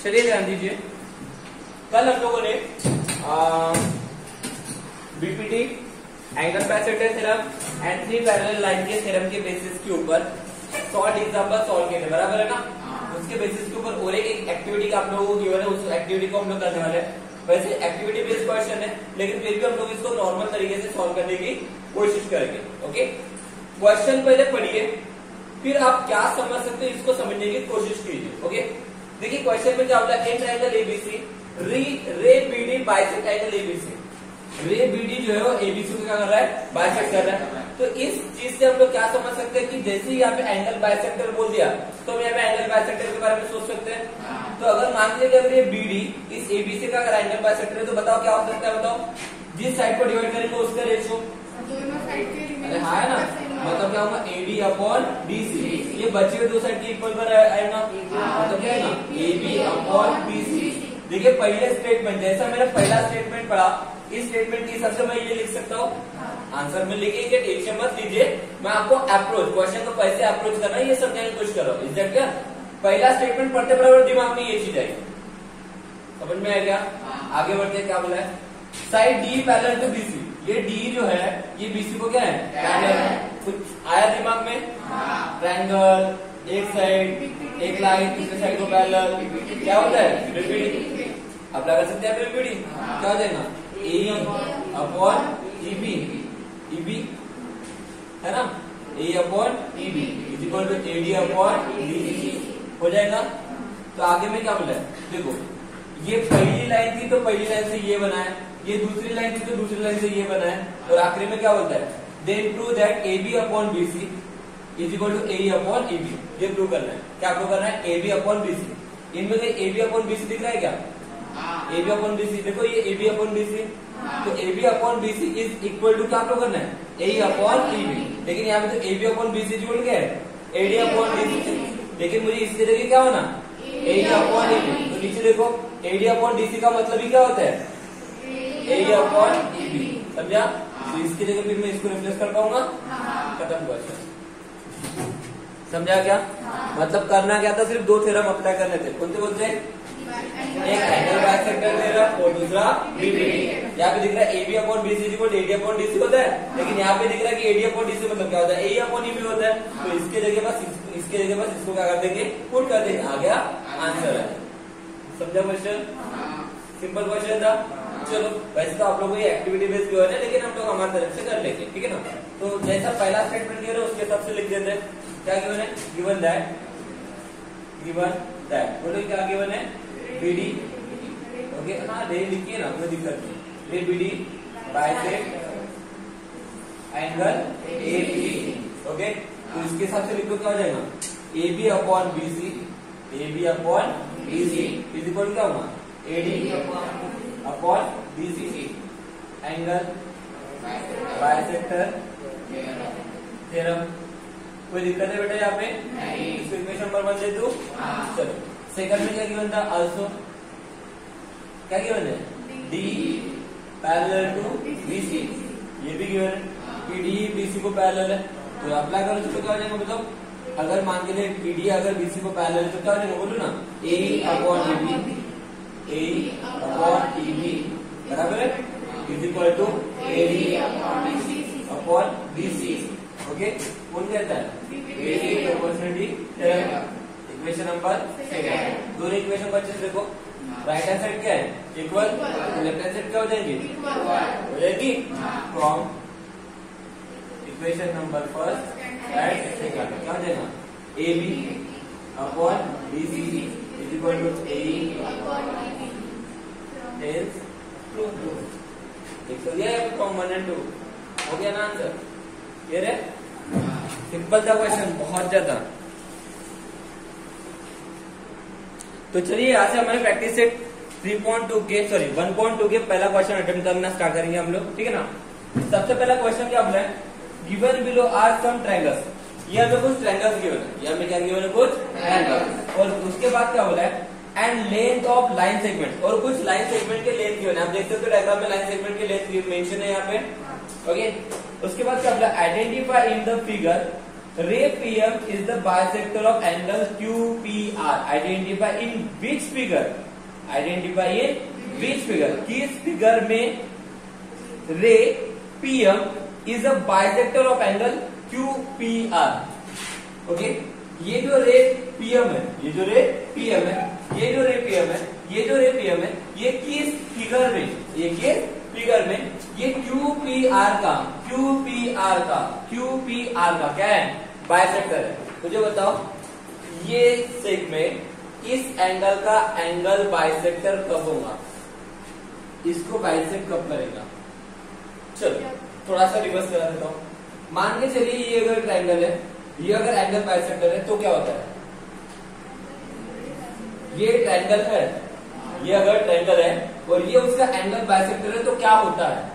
चलिए ध्यान दीजिए, कल हम लोगों ने BPT, angle bisector theorem and three parallel line के थ्योरम के बेसिस के ऊपर शॉर्ट एग्जांपल सॉल्व किए थे, बराबर है ना। उसके बेसिस के ऊपर और एक एक्टिविटी का आप लोगों को गिवन है, उस एक्टिविटी को हम लोग करने वाले हैं। वैसे एक्टिविटी बेस्ड क्वेश्चन है, लेकिन फिर भी हम लोग इसको नॉर्मल तरीके से सॉल्व करने की कोशिश करेंगे। ओके, क्वेश्चन पहले पढ़िए, फिर आप क्या समझ सकते हैं इसको समझने की कोशिश कीजिए। ओके, देखिए क्वेश्चन में क्या होता है, इन ट्रायंगल एबीसी रे बीडी बाइसेक्ट एंगल एबीसी। रे बीडी जो है वो एबीसी को क्या कर रहा है, बाइसेक्ट कर रहा है। तो इस चीज से हम लोग क्या समझ सकते हैं कि जैसे ही यहाँ पे एंगल बाइसेक्टर बोल दिया तो हम यहाँ पे एंगल बाइसेक्टर के बारे में सोच सकते हैं। तो अगर मान लीजिए अगर ये बीडी इस एबीसी का अगर एंगल बाइसेक्टर है तो बताओ क्या हो सकता है, बताओ। जिस साइड को डिवाइड करेंगे उसका रेशियो, अरे हाँ है ना, मतलब क्या होगा एडी अपॉन बीसी, ये बचे हुए दो साइड के इक्वल पर आएगा, मतलब क्या है ना एबी अपॉन बीसी। देखिए पहले स्टेटमेंट, जैसा मैंने पहला स्टेटमेंट पढ़ा, इस स्टेटमेंट के हिसाब से मैं ये लिख सकता हूँ। आंसर में लिखेंगे, टेंशन मत लीजिए, मैं आपको अप्रोच, क्वेश्चन को कैसे अप्रोच करना है ये समझाने की कोशिश कर रहा हूँ। एग्जैक्ट क्या, पहला स्टेटमेंट पढ़ते बराबर दिमाग में ये चीज आई, समझ में आया क्या। आगे बढ़ते क्या बोला है, side D parallel to BC. ये डी जो है ये बीसी को क्या है, पैरेलल है। कुछ आया दिमाग में, ट्रायंगल, एक साइड एक लाइन दूसरे साइड को पैरेलल, क्या होता है बीपीडी। अब लगा सकते हैं बीपीडी, क्या हो जाएगा ए अपॉन ईबी, ईबी है ना, A upon EB is equal to AD upon BC हो जाएगा। तो आगे में क्या बोला है, देखो ये पहली लाइन थी तो पहली लाइन से ये बना है, ये दूसरी लाइन थी तो दूसरी लाइन से ये बना है, और आखिरी में क्या बोलता है, then prove that A B upon B C is equal to A upon A B. ये प्रूव करना है, क्या प्रूव करना है, A B upon B C. इनमें से A B upon B C दिख रहा है क्या, A B upon B C, देखो ये A B upon B C, तो A B upon B C is equal to क्या प्रूव करना है, ए अपॉन ई बी। लेकिन यहाँ पे तो A B upon B C equal क्या है, A D upon B C, लेकिन मुझे इसके जगह क्या होना, A D upon E B. तो नीचे देखो A D upon D C का मतलब ही क्या होता है, ए अपॉन ई बी, समझा। तो इसकी जगह फिर मैं इसको रिप्लेस कर पाऊंगा, खत्म क्वेश्चन, समझा क्या। मतलब करना क्या था, सिर्फ दो थ्योरम अप्लाई करने थे, कौन से बोलते हैं, एक एंगल बाइसेक्टर थ्योरम और दूसरा बीपीडी। यहाँ पे दिख रहा है A B upon B C equal AD upon D C होता है, लेकिन यहाँ पे दिख रहा है कि एडी अपॉन डी सी मतलब क्या होता है, ए अपॉन ई बी होता है। तो इसके जगह बस इसको क्या कर देंगे, पुट कर देंगे, आ गया आंसर है। समझा क्वेश्चन, सिंपल क्वेश्चन था। चलो वैसे तो आप लोगों को ये एक्टिविटी बेस्ड क्वेश्चन है, लेकिन हम लोग हमारी तरफ से कर लेंगे, ठीक है ना। तो जैसा पहला स्टेटमेंट गिवन है उसके हिसाब से लिख देते हैं। क्या गिवन है, गिवन दैट बोलो क्या गिवन है, बीडी। ओके हाँ रे लिखिए ना, कोई दिक्कत नहीं, ray BD bisect angle A B. Okay, तो इसके हिसाब से लिखो क्या हो जाएगा, A B upon B C, A B upon B C is equal क्या होगा, A D upon B C angle bisector theorem. कोई दिक्कत है बेटा यहाँ पे, इसको इक्वेशन नंबर 1 दे दो। चलो सेकंड में क्या गिवन था, आल्सो क्या गिवन है, डी पैरेलल टू बीसी, ये भी गिवन है कि डी बीसी को पैरेलल है। तो अप्लाई करो तो क्या हो जाएगा, मतलब अगर मान के लिए पीडी अगर बीसी को पैरेलल है तो क्या हो जाएगा, बोलो ना A upon EB, A upon EB बराबर है is equal to AD upon BC. Okay, कौन कहता है, basic proportionality theorem, equation number second. दोनों इक्वेशन बच्चे से देखो, राइट हैंड साइड क्या है इक्वल, लेफ्ट हैंड साइड क्या हो जाएंगे, हो जाएगी from equation number first and second क्या हो जाएगा, A B upon B C is equal to A upon tens two. एक तो दिया है फ्रॉम 1 and 2, हो गया ना आंसर, ये रे सिंपल था क्वेश्चन, बहुत ज्यादा। तो चलिए यहाँ से हमारे प्रैक्टिस सेट 1.2 के पहला क्वेश्चन अटेम्प्ट करना स्टार्ट करेंगे हम लोग, ठीक है ना। सबसे पहला क्वेश्चन क्या बोला है, given below are some triangles. ये हमें कुछ ट्रायंगल्स गिवन है, ये हमें क्या गिवन है, कुछ ट्रायंगल्स। और उसके बाद क्या बोला है, and length of line segment, और कुछ लाइन सेगमेंट के लेंथ गिवन है। आप देख सकते हो डायग्राम में लाइन सेगमेंट के लेंथ मेंशन है यहाँ पे। ओके, उसके बाद क्या बोला, आइडेंटिफाई इन द फिगर रे PM is the bisector of angle QPR। Identify in which figure, identify in which figure, किस फिगर में रे PM is a bisector of angle QPR। Okay, ये जो रे पीएम है, ये जो रे पीएम है, ये जो रे पीएम है, ये जो रे पीएम है, ये किस फिगर में, ये किस फिगर में, ये QPR का क्या है, बाइसेक्टर है। मुझे बताओ ये सेगमेंट इस एंगल का एंगल बाइसेक्टर कब होगा, इसको बाइसेक्ट कब करेगा। चलो थोड़ा सा रिवर्स करा देता हूं। मान के चलिए ये अगर ट्रायंगल है, ये अगर एंगल बाइसेक्टर है तो क्या होता है, ये ट्रायंगल है, ये अगर ट्रायंगल है और ये उसका एंगल बाइसेक्टर है तो क्या होता है,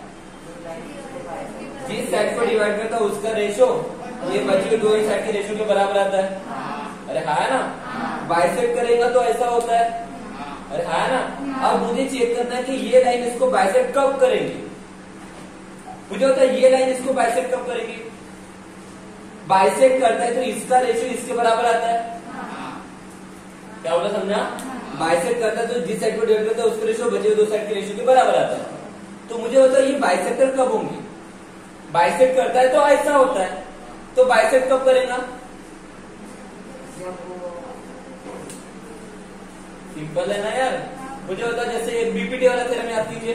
जिस साइड को डिवाइड करता है उसका रेशो ये बची हुई दो साइड के रेशो के बराबर आता है। अरे हाँ है ना, बाइसेक्ट करेगा तो ऐसा होता है। अरे हाँ है ना। अब मुझे चेक करना है कि ये लाइन इसको बाइसेक्ट कब करेंगे, मुझे होता है ये लाइन इसको बाइसेक्ट कब करेगी, बाइसेक्ट करता है तो इसका रेशियो इसके बराबर आता है। क्या बोला, समझा। बाइसेक्ट करता है तो जिस साइड को डिवाइड करता है उसका रेशियो बचे हुए दो साइड के रेशियो के बराबर आता है। तो मुझे होता है ये बाइसेक्टर कब होंगे, बाइसेक्ट करता है तो ऐसा होता है, तो बाइसेक्ट कब करेगा, सिंपल है ना यार। मुझे होता है जैसे बीपीटी वाला थ्योरम याद कीजिए,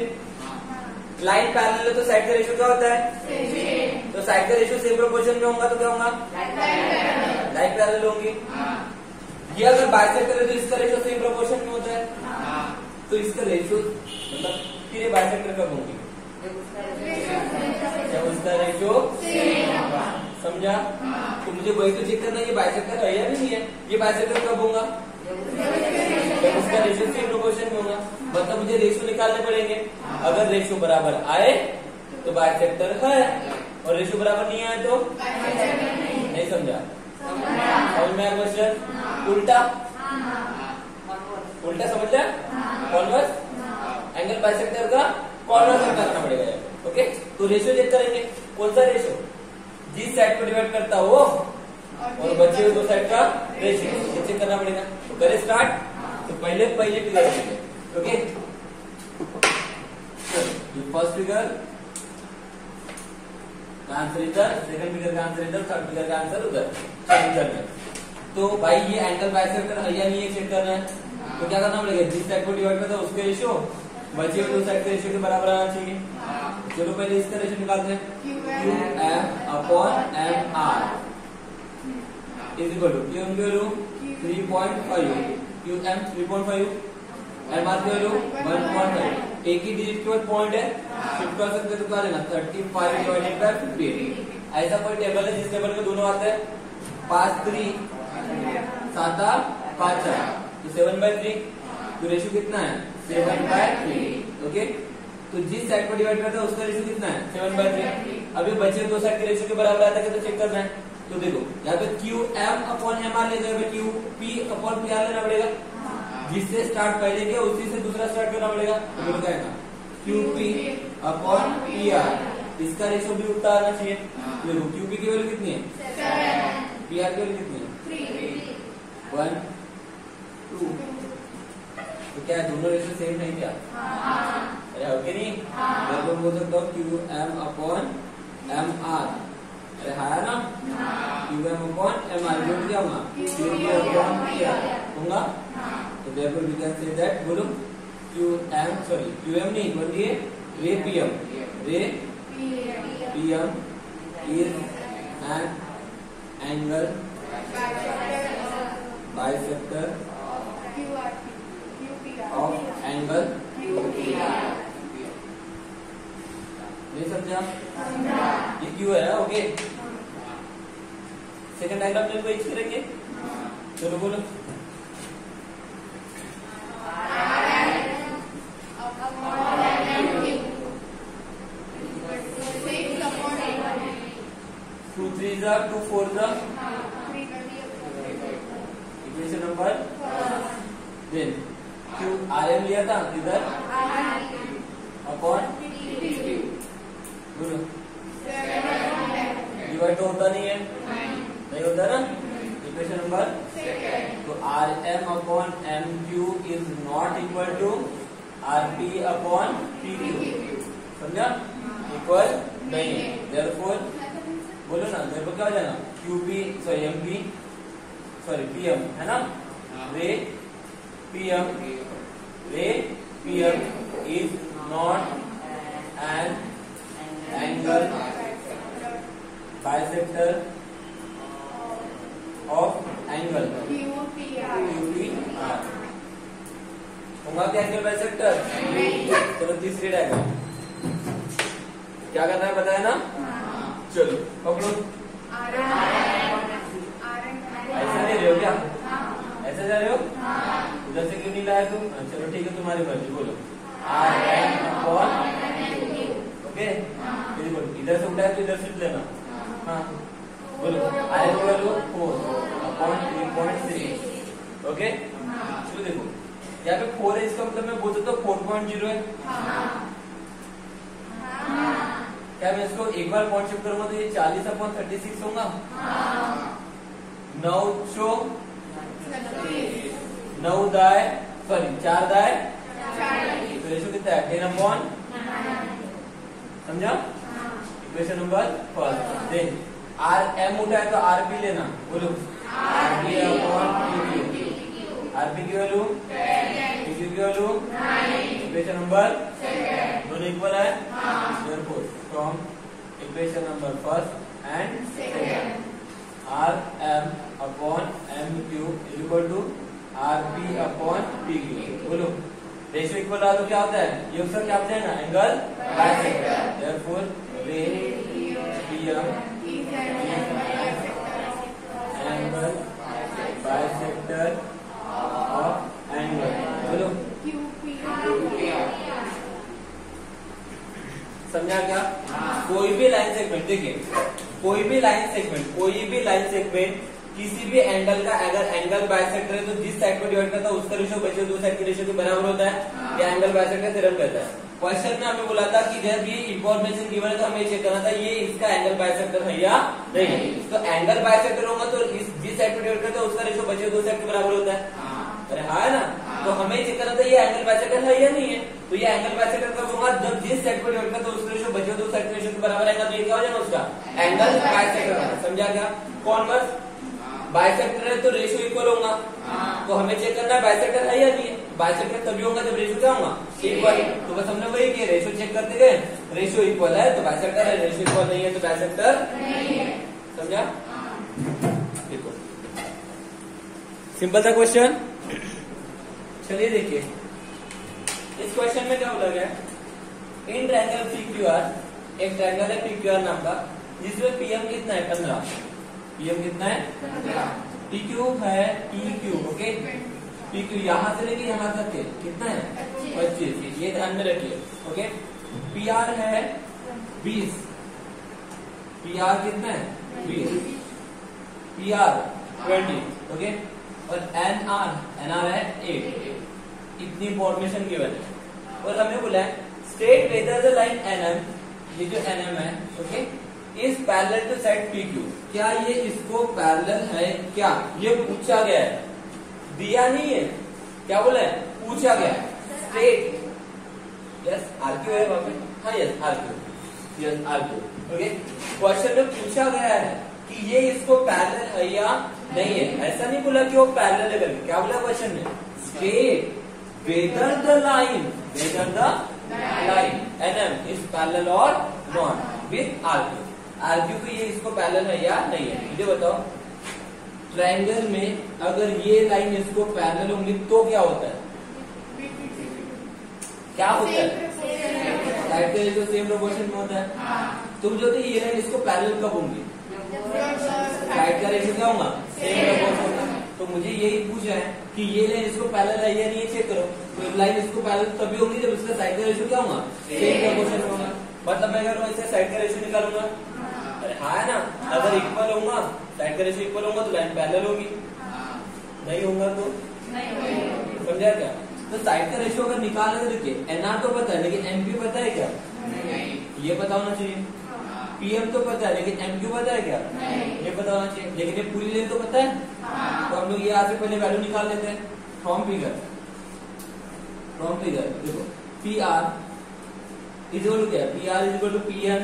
लाइन पैरेलल है तो साइड का रेशियो क्या होता है, तो साइड का रेशियो सेम प्रोपोर्शन में होगा तो क्या होगा, लाइन पैरेलल होंगी। ये अगर बाइसेक्ट करे तो इसका रेशियो सेम प्रोपोर्शन में होता है, तो इसका रेशियो मतलब फिर ये बाइसेक्टर कब होंगे, जब उसका रेशियो समझा। तो मुझे वही तो चेक करना है ये बाइसेक्टर है या नहीं है, ये बाइसेक्टर कब होगा, जब उसका रेशियो सेम प्रोपोर्शन में होगा। मतलब मुझे रेशियो निकालने पड़ेंगे, अगर रेशियो बराबर आए तो बाइसेक्टर है और रेशियो बराबर नहीं आए तो नहीं। समझा, समझ में आया क्वेश्चन। उल्टा, उल्टा समझ लिया, कॉन्वर्स एंगल बाइसेक्टर का कॉन्वर्स करना पड़ेगा। ओके, तो रेशियो चेक करेंगे, कौन सा रेशियो, जिस साइड को डिवाइड करता हो और बचे हुए दो साइड का रेशियो चेक करना पड़ेगा। तो करें स्टार्ट। तो पहले फिगर देखिए। ओके, फर्स्ट फिगर का आंसर इधर, सेकंड फिगर का आंसर इधर, थर्ड फिगर का आंसर उधर। तो भाई ये एंगल बाइसेक्टर है या नहीं ये चेक करना है, तो क्या करना पड़ेगा, जिस साइड को डिवाइड करता है उसके रेशियो बचे हुए दो साइड के रेशियो के बराबर आना चाहिए। चलो पहले इसका रेशियो निकालते हैं, QM/MR is equal to QM की वैल्यू 3.5, QM 3.5, MR की वैल्यू 1.5। एक ही डिजिट के बाद पॉइंट है, शिफ्ट कर सकते तो क्या लेना, 35 डिवाइडेड बाय 50। ऐसा कोई टेबल है जिस टेबल में दोनों आते हैं, 5 3 7 5 4, तो 7/3। तो रेशियो कितना है, 7/3। ओके, तो जिस साइड को डिवाइड करता है उसका रेशियो कितना है, 7/3। अभी बचे दो साइड के रेशियो के बराबर आता है तो चेक करना है। तो देखो यहाँ पे QM/MR ले जाएगा, QP/PR लेना पड़ेगा, जिससे स्टार्ट पहले किया उसी से दूसरा स्टार्ट करना पड़ेगा। तो क्या कहना, QP/PR, इसका रेशियो भी उल्टा आना चाहिए। देखो QP की वैल्यू कितनी है, 7, PR की वैल्यू कितनी है, 1 2। तो क्या दोनों रेशियो सेम नहीं क्या, अरे ओके नहीं, मैं बोल सकता हूँ QM/MR। अरे हाँ ना, QM/MR जोड़ क्या होगा, QP/PR होगा। तो therefore we can say that, बोलो QM नहीं बोलिए, रे PM is an angle bisector of angle QPR। नहीं समझा, ये क्यू है। ओके, सेकंड डायग्राम में वही करेंगे। चलो बोलो, two 3 2 4 equation number. Then QRM लिया था इधर अपॉन बोलो, डिवाइड तो होता नहीं है, नहीं होता ना। इक्वेशन नंबर तो Rm upon MQ is not equal to Rp upon PQ, समझा? इक्वल नहीं है। देयरफॉर बोलो ना, देयरफॉर क्या हो जाएगा? QP sorry MP sorry PM है ना, रे PM is not an angle bisector of angle QPR। होगा क्या एंगल बाइसेक्टर? चलो तीसरी डायग्राम क्या करना है बताया ना। चलो पकड़ो, ऐसा ले रहे हो क्या? ऐसा जा रहे हो? उधर से क्यों नहीं लाया तुम? चलो ठीक है, तुम्हारी मर्जी, बोलो Rm अपॉन ओके। इधर से उठाया तो इधर से लेना। हाँ बोलो Rm equal to 4 upon 3.6 okay. चलो देखो यहाँ पे 4 है, इसका मतलब मैं बोल सकता हूँ 4.0 है। क्या मैं इसको एक बार पॉइंट शिफ्ट करूंगा तो ये 40 अपॉन 36 होगा। 9 दाए सॉरी 4 दाए तो रेशो कितना है? 10 अपॉन, समझा? Equation number first. Then Rm उठा है तो Rp लेना, बोलो Rp अपॉन PQ। Rp की वैल्यू PQ की वैल्यू इक्वेशन नंबर दोनों इक्वल है। Therefore from equation number first and second Rm upon MQ is equal to Rp upon PQ। बोलो रेशो इक्वल रहा तो क्या होता है? ये उसका क्या होता है ना, एंगल बाइसेक्टर। देयरफॉर रे PM angle bisector of angle, बोलो समझा क्या? कोई भी लाइन सेगमेंट, देखिए कोई भी लाइन सेगमेंट किसी भी एंगल का अगर एंगल बाइसेक्टर है तो जिस साइड पर डिवाइड करता है उसका रेशो बचे दो साइड के रेशो के बराबर होता है। ये एंगल बाइसेक्टर थ्योरम कहता है। क्वेश्चन में हमें बोला था कि जब ये इंफॉर्मेशन गिवन है तो हमें चेक करना था ये इसका एंगल बाइसेक्टर है या नहीं है। तो एंगल बाइसेक्टर होगा तो जिस साइड पर डिवाइड करता है उसका रेशो बचे दो साइड के बराबर होता है। अरे हाँ है ना, तो हमें चेक करना था ये एंगल बाइसेक्टर है या नहीं है। तो ये एंगल बाइसेक्टर कब होगा? जब जिस साइड पर डिवाइड करता है उसका रेशो बचे दो साइड के रेशो के बराबर आएगा, तो ये क्या हो जाएगा? उसका एंगल बाइसेक्टर। समझा क्या? कॉन्वर्स बाइसेक्टर है तो रेशो इक्वल होगा। तो हमें चेक करना है बाइसेक्टर है या नहीं है। बाइसेक्टर तभी होगा जब रेशो क्या होगा? इक्वल। तो बस हमने वही किया, रेशो चेक करते गए, रेशो इक्वल है तो बाइसेक्टर है, रेशो इक्वल नहीं है तो बाइसेक्टर नहीं है। समझा? देखो सिंपल सा क्वेश्चन। चलिए देखिए इस क्वेश्चन में क्या बोला गया? इन ट्रायंगल PQR, एक ट्रायंगल है PQR नाम का जिसमें PM कितना है? 15। PM कितना है? 15। PQ है PQ, ओके। PQ यहाँ से लेके यहाँ तक के कितना है? 25। ये ध्यान में रखिए, ओके। PR है 20। PR कितना है? 20। PR 20, okay. और NR है 8। इतनी इंफॉर्मेशन गिवन है और हमें बोला है state whether the line NM, ये जो NM है, okay, is parallel to side PQ। क्या ये इसको पैरेलल है? क्या ये पूछा गया है, दिया नहीं है। क्या बोला है? पूछा गया है। स्टेट यस RQ है वहां पे। हाँ यस RQ, ओके। क्वेश्चन में पूछा गया है कि ये इसको पैरेलल है या नहीं है। ऐसा नहीं बोला कि वो पैरेलल है करके। क्या बोला क्वेश्चन में? State whether the line NM is parallel और नॉट विथ RQ। RQ को ये इसको पैरेलल है या नहीं है। मुझे बताओ ट्रायंगल में अगर ये लाइन इसको पैरेलल होंगी तो क्या होता है? क्या होता है? साइड का रेशियो सेम प्रोपोर्शन में होता है। तुम जो थे ये लाइन इसको पैरेलल कब होंगी? साइड का रेशियो क्या होगा? Same proportion. तो मुझे यही पूछा है कि ये लाइन इसको पैरेलल है या नहीं, चेक करो। तो लाइन इसको पैरेलल तभी होंगी जब इसका साइड का रेशियो क्या होगा? सेम प्रोपोर्शन में होगा। मतलब मैं अगर इससे साइड का रेशियो निकालूंगा, अरे हाँ है ना, अगर इक्वल होगा साइड का रेशियो इक्वल होगा तो लाइन पैरेलल होगी। नहीं होगा तो समझा क्या? तो साइड का रेशियो अगर निकालना तो देखिए NR तो पता है लेकिन MP पता है क्या? ये पता होना चाहिए। PM तो पता है लेकिन MQ पता है क्या? ये पता होना चाहिए, लेकिन ये पूरी लेंथ तो पता है। तो हम लोग यहाँ से पहले वैल्यू निकाल लेते हैं फ्रॉम फिगर देखो PR इक्वल टू क्या है? PR equal to PN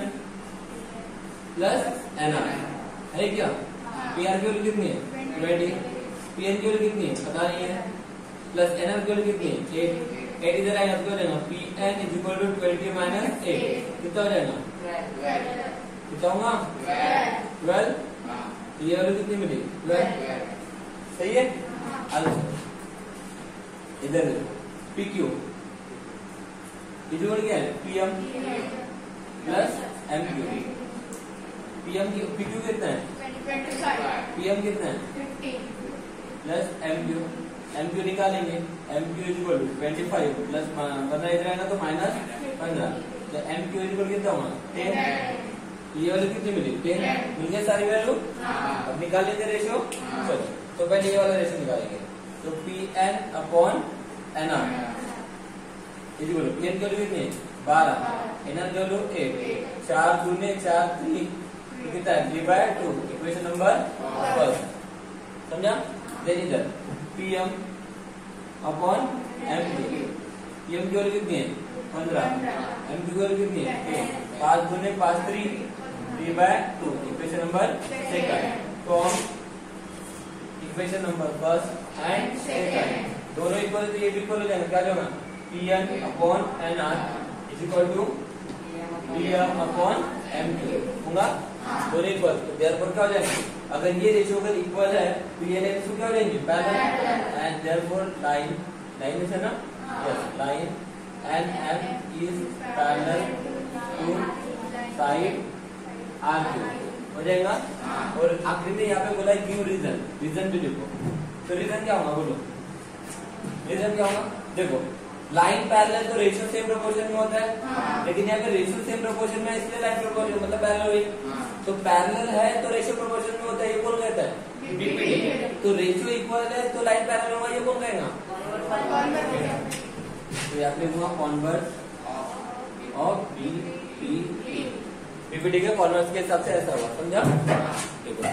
plus NR है क्या? PR की वैल्यू कितनी है? 20। PN की वैल्यू कितनी है? पता नहीं है। प्लस NR की वैल्यू कितनी है? 8 इधर आएगा तो क्या रहेगा? PN is equal to 20 minus 8 कितना हो जाएगा? कितना होगा? 12। तो ये वैल्यू कितनी मिली? 12। सही है। इधर PQ इक्वल क्या है? PM plus MQ। PM की PQ कितना है? 25। PM कितना है? 15 प्लस MQ निकालेंगे। MQ इक्वल टू 25 प्लस 15 इधर आएगा तो माइनस 15। तो MQ इक्वल कितना होगा? 10। ये वाली कितनी मिली? 10 मिल गई सारी वैल्यू। अब निकाल लेंगे रेशियो। चलो तो पहले ये वाला रेशियो निकालेंगे। तो PN upon NR equal to PN की वैल्यू कितनी है? 12। NR की वैल्यू 8। 4 दूनी 4 3 कितना है? 3/2। इक्वेशन नंबर फर्स्ट समझा। देन इधर PM अपॉन MQ। PM की वैल्यू कितनी है? 15। MQ की वैल्यू कितनी है? 8। 5 दूनी 5 3 3/2। Equation number second. तो equation number first and second दोनों इक्वल तो ये भी इक्वल हो जाएगा। क्या होगा? PN upon NR is equal to PM upon MQ होगा। दोनों इक्वल तो देयरफॉर क्या हो जाएंगे? अगर ये रेशियो अगर इक्वल है तो ये लाइन क्या हो जाएंगे? पैरेलल। एंड देयरफॉर लाइन है ना? Yes line NM is parallel to side RQ हो जाएगा। और आखिरी में यहाँ पे बोला गिव रीजन भी लिखो। तो रीजन क्या होगा? बोलो रीजन क्या होगा? देखो लाइन पैरेलल तो रेशियो सेम प्रोपोर्शन में होता है, लेकिन यहाँ पे रेशियो सेम प्रोपोर्शन में इसलिए लाइन प्रोपोर्शन मतलब पैरेलल हुई। तो पैरेलल है तो रेशियो प्रोपोर्शन में होता है, ये कौन कहता है? बीपीडी। तो रेशियो इक्वल है तो लाइन पैरेलल होगा, ये कौन कहेगा? तो यहाँ पे हुआ कॉन्वर्स ऑफ बीपीडी। बीपीडी के कॉन्वर्स के हिसाब से ऐसा हुआ। समझा? देखो